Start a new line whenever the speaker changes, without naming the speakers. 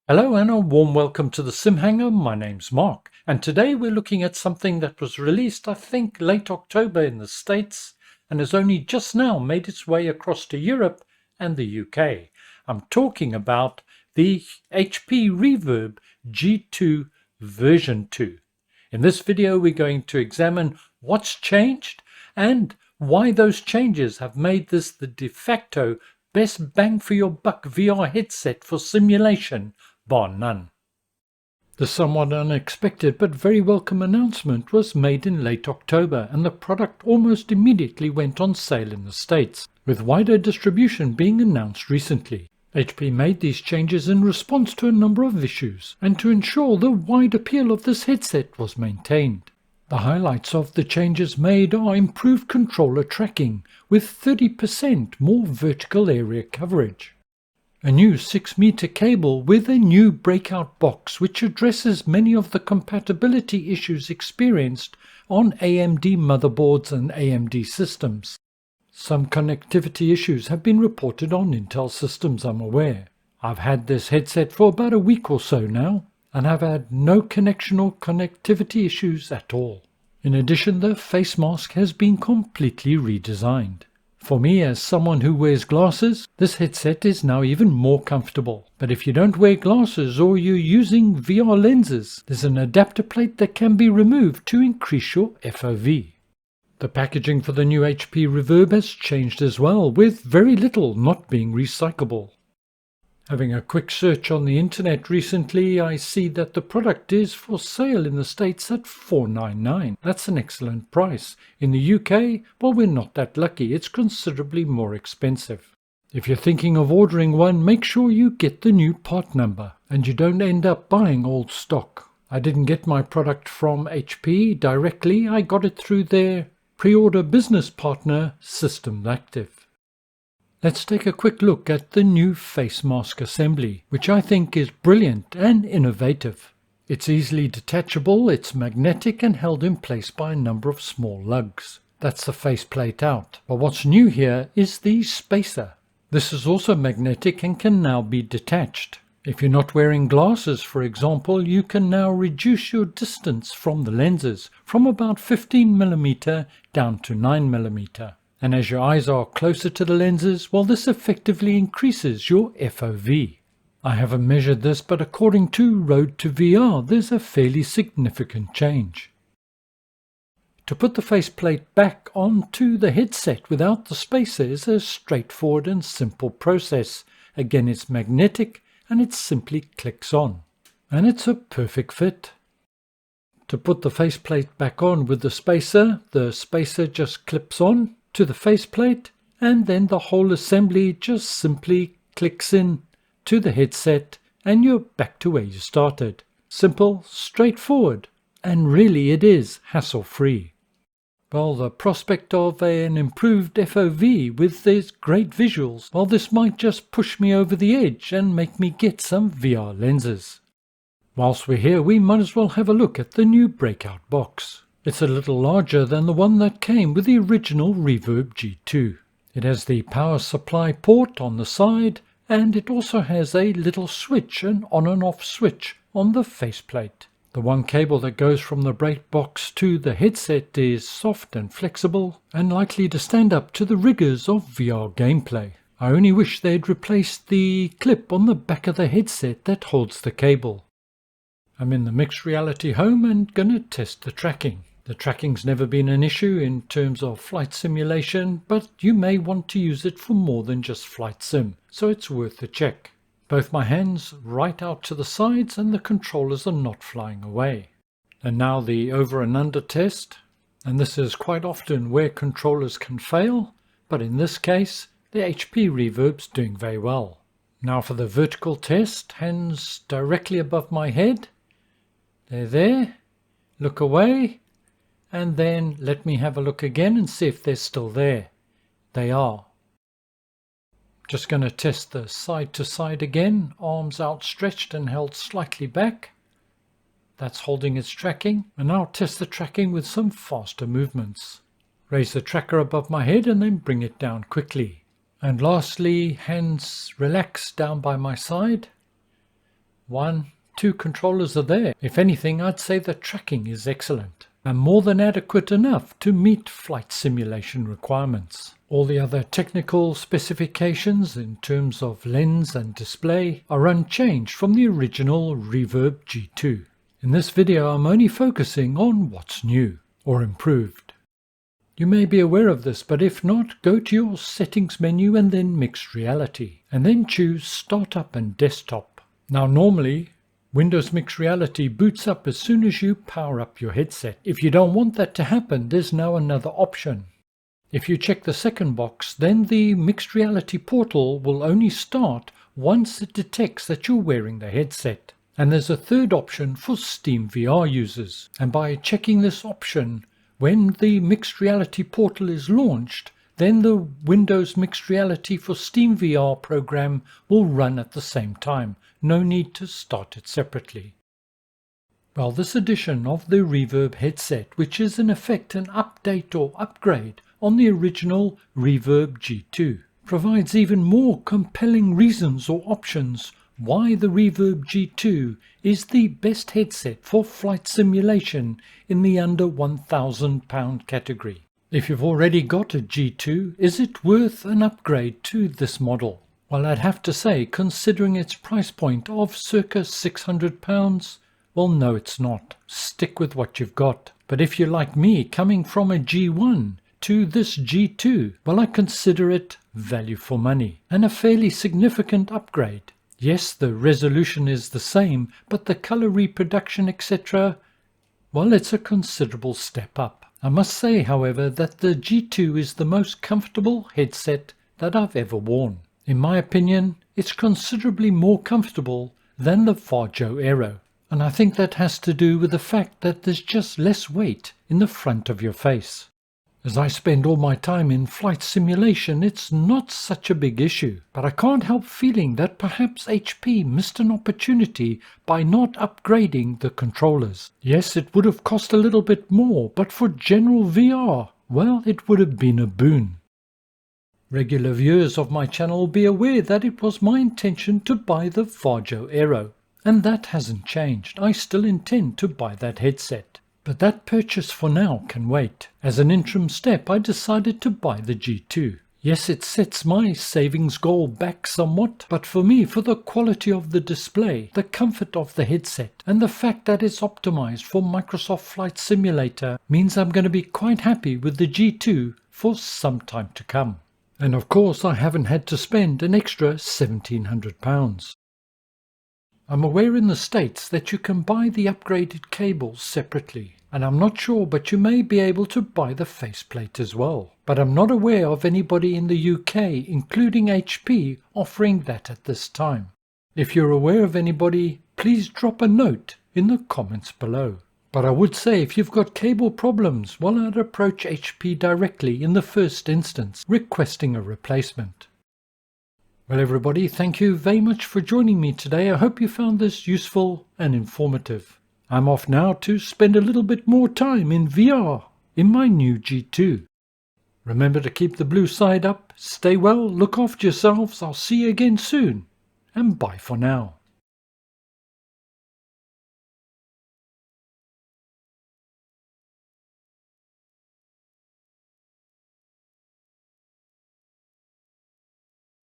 Hello and a warm welcome to the Sim Hangar. My name's Mark, and today we're looking at something that was released I think late October in the States and has only just now made its way across to Europe and the UK. I'm talking about the HP Reverb G2 version 2. In this video we're going to examine what's changed and why those changes have made this the de facto best bang for your buck VR headset for simulation, bar none. The somewhat unexpected but very welcome announcement was made in late October, and the product almost immediately went on sale in the States, with wider distribution being announced recently. HP made these changes in response to a number of issues and to ensure the wide appeal of this headset was maintained. The highlights of the changes made are improved controller tracking with 30% more vertical area coverage, a new 6-meter cable with a new breakout box which addresses many of the compatibility issues experienced on AMD motherboards and AMD systems. Some connectivity issues have been reported on Intel systems, I'm aware. I've had this headset for about a week or so now, and I've had no connection or connectivity issues at all. In addition, the face mask has been completely redesigned. For me, as someone who wears glasses, this headset is now even more comfortable. But if you don't wear glasses or you're using VR lenses, there's an adapter plate that can be removed to increase your FOV. The packaging for the new HP Reverb has changed as well, with very little not being recyclable. Having a quick search on the internet recently, I see that the product is for sale in the States at $499. That's an excellent price. In the UK, well, we're not that lucky. It's considerably more expensive. If you're thinking of ordering one, make sure you get the new part number and you don't end up buying old stock. I didn't get my product from HP directly. I got it through their pre-order business partner, System Active. Let's take a quick look at the new face mask assembly, which I think is brilliant and innovative. It's easily detachable, it's magnetic and held in place by a number of small lugs. That's the faceplate out. But what's new here is the spacer. This is also magnetic and can now be detached. If you're not wearing glasses, for example, you can now reduce your distance from the lenses from about 15mm down to 9mm. And as your eyes are closer to the lenses, well, this effectively increases your FOV. I haven't measured this, but according to Road to VR, there's a fairly significant change. To put the faceplate back onto the headset without the spacer is a straightforward and simple process. Again, it's magnetic and it simply clicks on. And it's a perfect fit. To put the faceplate back on with the spacer just clips on to the faceplate, and then the whole assembly just simply clicks in to the headset and you're back to where you started. Simple, straightforward, and really it is hassle-free. Well, the prospect of an improved FOV with these great visuals, well, this might just push me over the edge and make me get some VR lenses. Whilst we're here, we might as well have a look at the new breakout box. It's a little larger than the one that came with the original Reverb G2. It has the power supply port on the side, and it also has a little switch, an on and off switch on the faceplate. The one cable that goes from the break box to the headset is soft and flexible and likely to stand up to the rigors of VR gameplay. I only wish they'd replaced the clip on the back of the headset that holds the cable. I'm in the mixed reality home and gonna test the tracking. The tracking's never been an issue in terms of flight simulation, but you may want to use it for more than just flight sim, so it's worth a check. Both my hands right out to the sides and the controllers are not flying away. And now the over and under test, and this is quite often where controllers can fail, but in this case the HP Reverb's doing very well. Now for the vertical test, hands directly above my head. They're there. Look away. And then let me have a look again and see if they're still there. They are. Just going to test the side to side again, arms outstretched and held slightly back. That's holding its tracking. And now test the tracking with some faster movements. Raise the tracker above my head and then bring it down quickly. And lastly, hands relaxed down by my side. 1, 2 controllers are there. If anything, I'd say the tracking is excellent and more than adequate enough to meet flight simulation requirements. All the other technical specifications in terms of lens and display are unchanged from the original Reverb G2. In this video I'm only focusing on what's new or improved. You may be aware of this, but if not, go to your settings menu and then mixed reality, and then choose startup and desktop. Now normally Windows Mixed Reality boots up as soon as you power up your headset. If you don't want that to happen, there's now another option. If you check the second box, then the Mixed Reality portal will only start once it detects that you're wearing the headset. And there's a third option for Steam VR users. And by checking this option, when the Mixed Reality portal is launched, then the Windows Mixed Reality for Steam VR program will run at the same time. No need to start it separately. Well, this edition of the Reverb headset, which is in effect an update or upgrade on the original Reverb G2, provides even more compelling reasons or options why the Reverb G2 is the best headset for flight simulation in the under £1,000 category. If you've already got a G2, is it worth an upgrade to this model? Well, I'd have to say, considering its price point of circa £600, well, no, it's not. Stick with what you've got. But if you're like me, coming from a G1 to this G2, well, I consider it value for money and a fairly significant upgrade. Yes, the resolution is the same, but the color reproduction, etc., well, it's a considerable step up. I must say, however, that the G2 is the most comfortable headset that I've ever worn. In my opinion, it's considerably more comfortable than the Farjo Aero, and I think that has to do with the fact that there's just less weight in the front of your face. As I spend all my time in flight simulation, it's not such a big issue, but I can't help feeling that perhaps HP missed an opportunity by not upgrading the controllers. Yes, it would have cost a little bit more, but for general VR, well, it would have been a boon. Regular viewers of my channel will be aware that it was my intention to buy the Farjo Aero, and that hasn't changed. I still intend to buy that headset. But that purchase for now can wait. As an interim step, I decided to buy the G2. Yes, it sets my savings goal back somewhat, but for me, for the quality of the display, the comfort of the headset, and the fact that it's optimized for Microsoft Flight Simulator means I'm going to be quite happy with the G2 for some time to come. And of course, I haven't had to spend an extra £1,700. I'm aware in the States that you can buy the upgraded cables separately, and I'm not sure, but you may be able to buy the faceplate as well. But I'm not aware of anybody in the UK, including HP, offering that at this time. If you're aware of anybody, please drop a note in the comments below. But I would say if you've got cable problems, well, I'd approach HP directly in the first instance, requesting a replacement. Well, everybody, thank you very much for joining me today. I hope you found this useful and informative. I'm off now to spend a little bit more time in VR in my new G2. Remember to keep the blue side up, stay well, look after yourselves. I'll see you again soon, and bye for now.